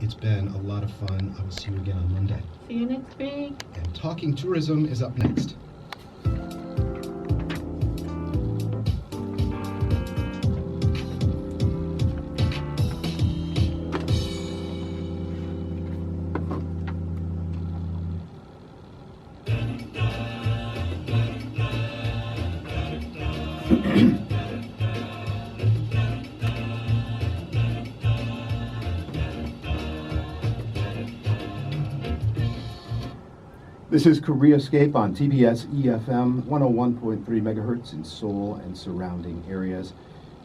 It's been a lot of fun. I will see you again on Monday. See you next week. And Talking Tourism is up next. This is Koreascape on TBS EFM 101.3 megahertz in Seoul and surrounding areas.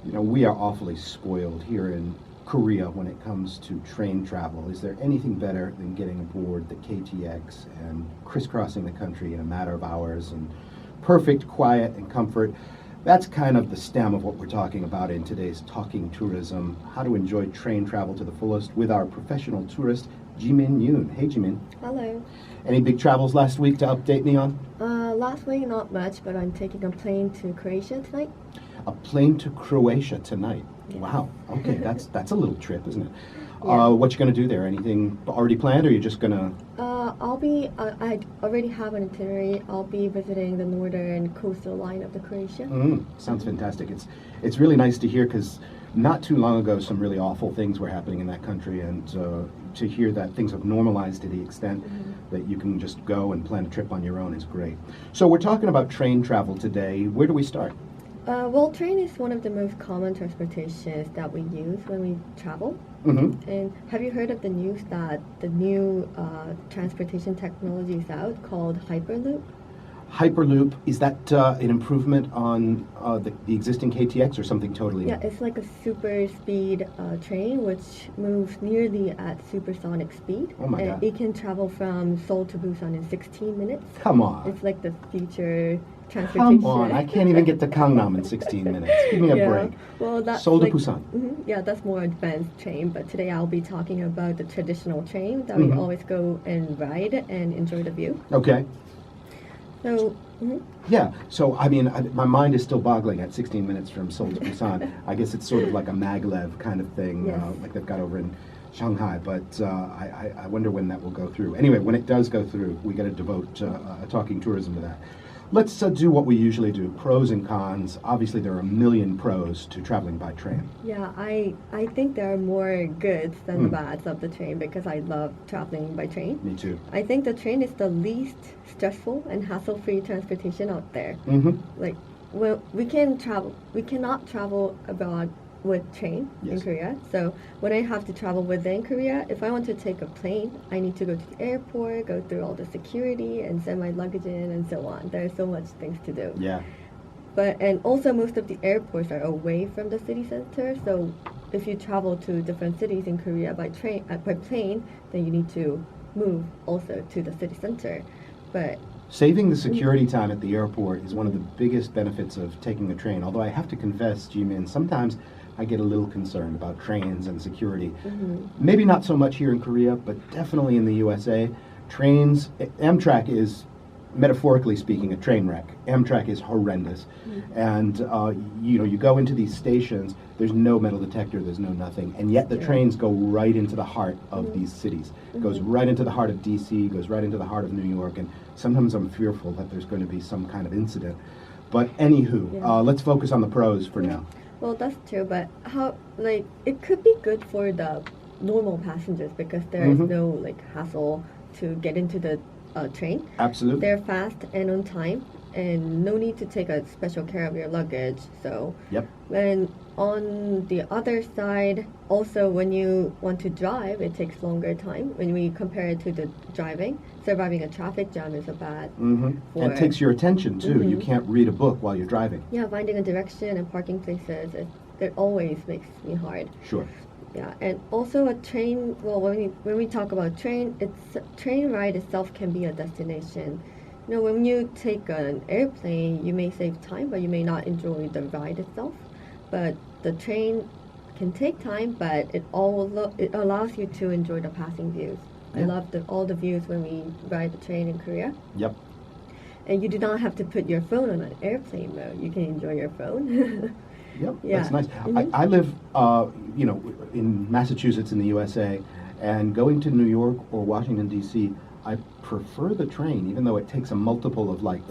You know, we are awfully spoiled here in Korea when it comes to train travel. Is there anything better than getting aboard the KTX and crisscrossing the country in a matter of hours and perfect quiet and comfort? That's kind of the stem of what we're talking about in today's Talking Tourism, how to enjoy train travel to the fullest with our professional tourist, Jimin Yoon. Hey, Jimin. Hello. Any big travels last week to update me on? Last week not much, but I'm taking a plane to Croatia tonight. A plane to Croatia tonight. Yes. Wow. Okay, that's a little trip, isn't it? Yeah. What you gonna do there? Anything already planned, or are you just gonna? I already have an itinerary. I'll be visiting the northern coastal line of the Croatia. Sounds fantastic. It's really nice to hear because not too long ago some really awful things were happening in that country, and to hear that things have normalized to the extent that you can just go and plan a trip on your own is great. So we're talking about train travel today. Where do we start? Well, train is one of the most common transportations that we use when we travel. And have you heard of the news that the new transportation technology is out called Hyperloop? Hyperloop, is that an improvement on the existing KTX or something totally new? Yeah, it's like a super speed train which moves nearly at supersonic speed. Oh my God. It can travel from Seoul to Busan in 16 minutes. Come on. It's like the future transportation. Come on, I can't even get to Gangnam in 16 minutes. Give me a break. Well, that's Seoul to like, Busan. Yeah, that's more advanced train. But today I'll be talking about the traditional train that we always go and ride and enjoy the view. Okay. So, Yeah, so I mean, my mind is still boggling at 16 minutes from Seoul to Busan. I guess it's sort of like a maglev kind of thing, Yes. like they've got over in Shanghai, but I wonder when that will go through. Anyway, when it does go through, we got to devote Talking Tourism to that. Let's do what we usually do, pros and cons. Obviously, there are a million pros to traveling by train. yeah, I think there are more goods than the bads of the train because I love traveling by train. Me too. I think the train is the least stressful and hassle-free transportation out there. Like, well, we cannot travel abroad with train in Yes. Korea. So when I have to travel within Korea, if I want to take a plane, I need to go to the airport, go through all the security, and send my luggage in, and so on. There's so much things to do. Yeah. And also most of the airports are away from the city center. So if you travel to different cities in Korea by plane, then you need to move also to the city center. But Saving the security time at the airport is one of the biggest benefits of taking the train. Although I have to confess, Jimin, sometimes I get a little concerned about trains and security. Maybe not so much here in Korea, but definitely in the USA. Trains, Amtrak is, metaphorically speaking, a train wreck. Amtrak is horrendous. And, you go into these stations, there's no metal detector, there's no nothing. And yet the trains go right into the heart of these cities. Goes right into the heart of D.C., goes right into the heart of New York. And sometimes I'm fearful that there's going to be some kind of incident. But anywho, let's focus on the pros for now. well, that's true. But it could be good for the normal passengers because there is no hassle to get into the train. Absolutely. They're fast and on time, and no need to take a special care of your luggage. So, Yep. and on the other side, also when you want to drive, it takes longer time. When we compare it to the driving, surviving a traffic jam is a bad. And it takes your attention too. You can't read a book while you're driving. Yeah, finding a direction and parking places, it always makes me hard. Sure. Yeah, and also a train. Well, when we talk about train, train ride itself can be a destination. When you take an airplane, you may save time, but you may not enjoy the ride itself. But the train can take time, but it allows you to enjoy the passing views. I love all the views when we ride the train in Korea. Yep. And you do not have to put your phone on an airplane mode. You can enjoy your phone. Yep, Yeah. that's nice. I live, in Massachusetts in the USA, And going to New York or Washington, D.C., I prefer the train, even though it takes a multiple of like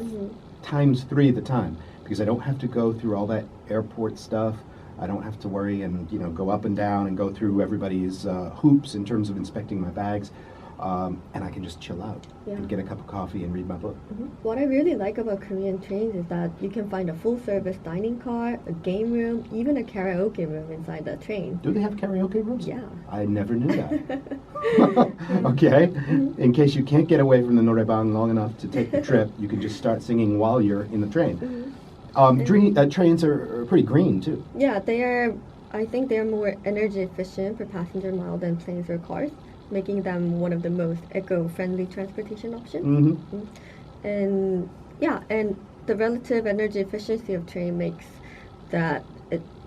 times 3 the time, because I don't have to go through all that airport stuff. I don't have to worry and go up and down and go through everybody's hoops in terms of inspecting my bags. And I can just chill out and get a cup of coffee and read my book. What I really like about Korean trains is that you can find a full-service dining car, a game room, even a karaoke room inside the train. Do they have karaoke rooms? Yeah. I never knew that. Okay. In case you can't get away from the noraebang long enough to take the trip, you can just start singing while you're in the train. Trains are pretty green, too. Yeah, I think they're more energy efficient per passenger mile than planes or cars, making them one of the most eco-friendly transportation options. And the relative energy efficiency of train makes that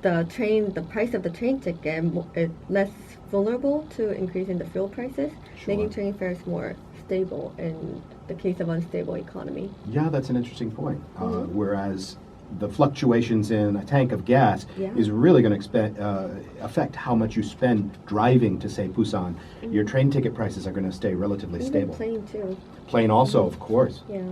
the price of the train ticket is less vulnerable to increasing the fuel prices, making train fares more stable in the case of unstable economy. Yeah, that's an interesting point. Whereas the fluctuations in a tank of gas is really going to affect how much you spend driving to, say, Busan. Your train ticket prices are going to stay relatively stable. Plane, too. Plane also, of course. Yeah.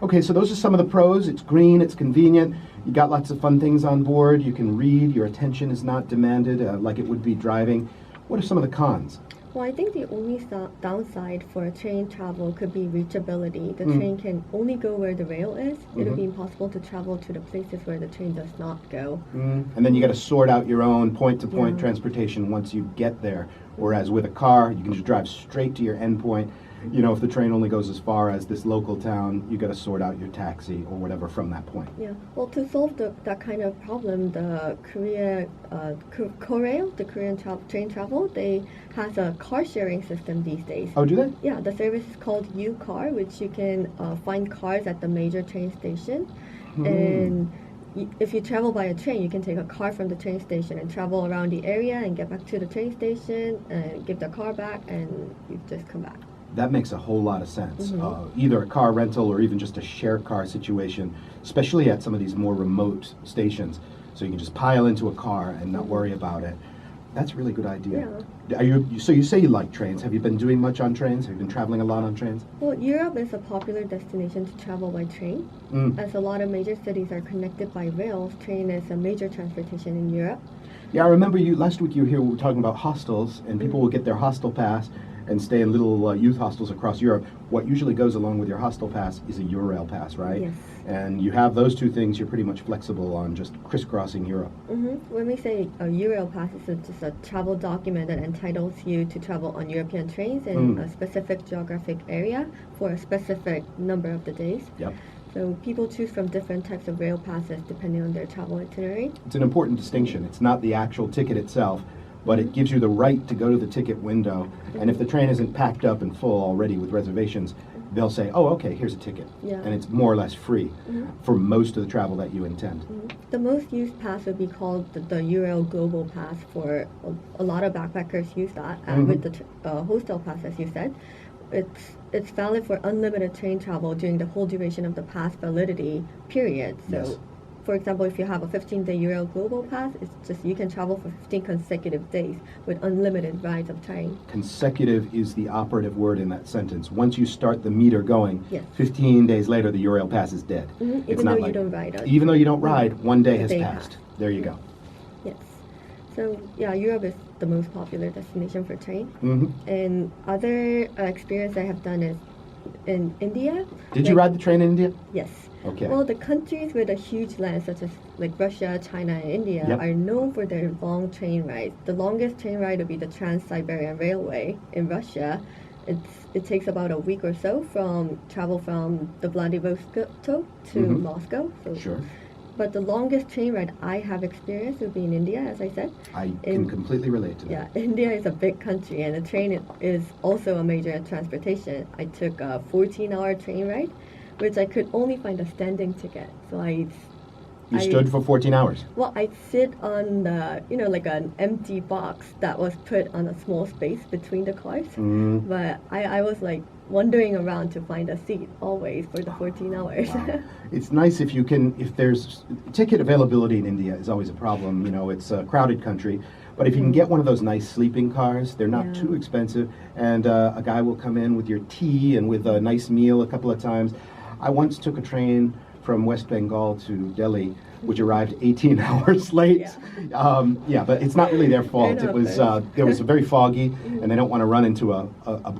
Okay, so those are some of the pros. It's green, it's convenient, you got lots of fun things on board, you can read, your attention is not demanded like it would be driving. What are some of the cons? Well, I think the only downside for train travel could be reachability. The train can only go where the rail is. It would be impossible to travel to the places where the train does not go. And then you got to sort out your own point-to-point transportation once you get there. Whereas with a car, you can just drive straight to your end point. If the train only goes as far as this local town, you got to sort out your taxi or whatever from that point. Yeah. Well, to solve that kind of problem, the Korean train travel, they has a car sharing system these days. Oh, do they? Yeah. The service is called U-Car, which you can find cars at the major train station, and if you travel by a train, you can take a car from the train station and travel around the area and get back to the train station and give the car back, and you just come back. That makes a whole lot of sense. Either a car rental or even just a share car situation, especially at some of these more remote stations. So you can just pile into a car and not worry about it. That's a really good idea. Yeah. So you say you like trains. Have you been doing much on trains? Have you been traveling a lot on trains? Well, Europe is a popular destination to travel by train. As a lot of major cities are connected by rails, train is a major transportation in Europe. Yeah, I remember last week you were here, we were talking about hostels, and people will get their hostel pass and stay in little youth hostels across Europe. What usually goes along with your hostel pass is a Eurail pass, right? Yes. And you have those two things, you're pretty much flexible on just crisscrossing Europe. When we say a Eurail pass, it's just a travel document that entitles you to travel on European trains in a specific geographic area for a specific number of the days. Yep. So people choose from different types of rail passes depending on their travel itinerary. It's an important distinction. It's not the actual ticket itself, but it gives you the right to go to the ticket window. And if the train isn't packed up and full already with reservations, they'll say, oh, okay, here's a ticket. Yeah. And it's more or less free for most of the travel that you intend. The most used pass would be called the Eurail Global Pass. For a lot of backpackers use that with the hostel pass, as you said. It's valid for unlimited train travel during the whole duration of the pass validity period. So, yes. For example, if you have a 15-day Eurail Global Pass, it's just you can travel for 15 consecutive days with unlimited rides of train. Consecutive is the operative word in that sentence. Once you start the meter going, yes. 15 days later the Eurail Pass is dead. Even though you don't ride. Even though you don't ride, one day has passed. There you go. Yes. So yeah, Europe is the most popular destination for train. And other experience I have done is in India. Did you ride the train in India? Yes. Okay. Well, the countries with a huge land, such as like Russia, China, and India, are known for their long train rides. The longest train ride would be the Trans-Siberian Railway in Russia. It takes about a week or so travel from the Vladivostok to Moscow. So, sure. But the longest train ride I have experienced would be in India, as I said. I can completely relate to that. Yeah, India is a big country, and the train is also a major transportation. I took a 14-hour train ride, which I could only find a standing ticket. So I stood for 14 hours? Well, I'd sit on the, like an empty box that was put on a small space between the cars. But I was like wandering around to find a seat always for the 14 hours. Wow. It's nice if there's ticket availability in India is always a problem. It's a crowded country. But if you can get one of those nice sleeping cars, they're not Yeah. too expensive, and a guy will come in with your tea and with a nice meal a couple of times. I once took a train from West Bengal to Delhi, which arrived 18 hours late. Yeah, but it's not really their fault. It was there was very foggy, and they don't want to run into a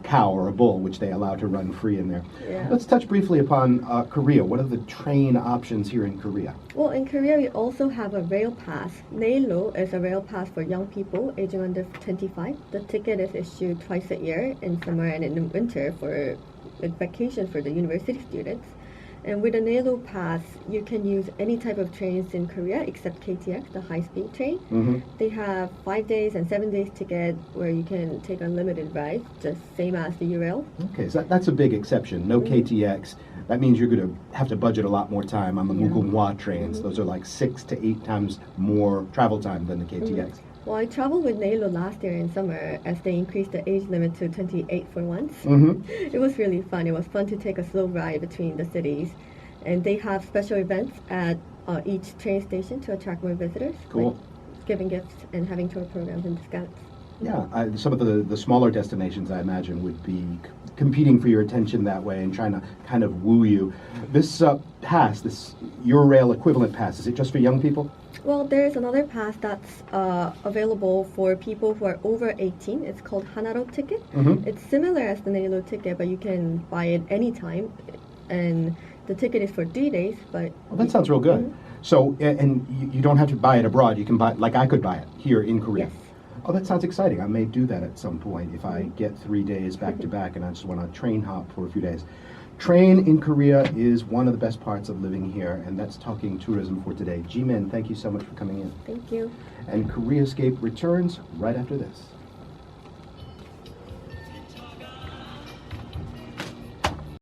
cow or a bull, which they allow to run free in there. Yeah. Let's touch briefly upon Korea. What are the train options here in Korea? Well, in Korea, we also have a rail pass. Nailo is a rail pass for young people aging under 25. The ticket is issued twice a year, in summer and in winter for vacation for the university students. And with a Nailo pass, you can use any type of trains in Korea except KTX, the high-speed train. Mm-hmm. They have 5 days and 7 days ticket where you can take unlimited rides, just same as the URail. Okay, so that's a big exception. No KTX. That means you're going to have to budget a lot more time on the Mugunghwa trains. Those are like 6 to 8 times more travel time than the KTX. Well, I traveled with Nailo last year in summer as they increased the age limit to 28 for once. Mm-hmm. It was really fun. It was fun to take a slow ride between the cities. And they have special events at each train station to attract more visitors. Cool. Like giving gifts and having tour programs and discounts. Yeah, some of the smaller destinations, I imagine, would be competing for your attention that way and trying to kind of woo you. This pass, this Eurail equivalent pass, is it just for young people? Well, there's another pass that's available for people who are over 18. It's called Hanaro ticket. Mm-hmm. It's similar as the Nailo ticket, but you can buy it anytime. And the ticket is for 3 days, but... Well, that sounds real good. So, and you don't have to buy it abroad. You can buy, like I could buy it here in Korea. Yes. Oh, that sounds exciting. I may do that at some point if I get 3 days back to back and I just want to train hop for a few days. Train in Korea is one of the best parts of living here, and that's Talking Tourism for today. Jimin, thank you so much for coming in. Thank you. And Koreascape returns right after this.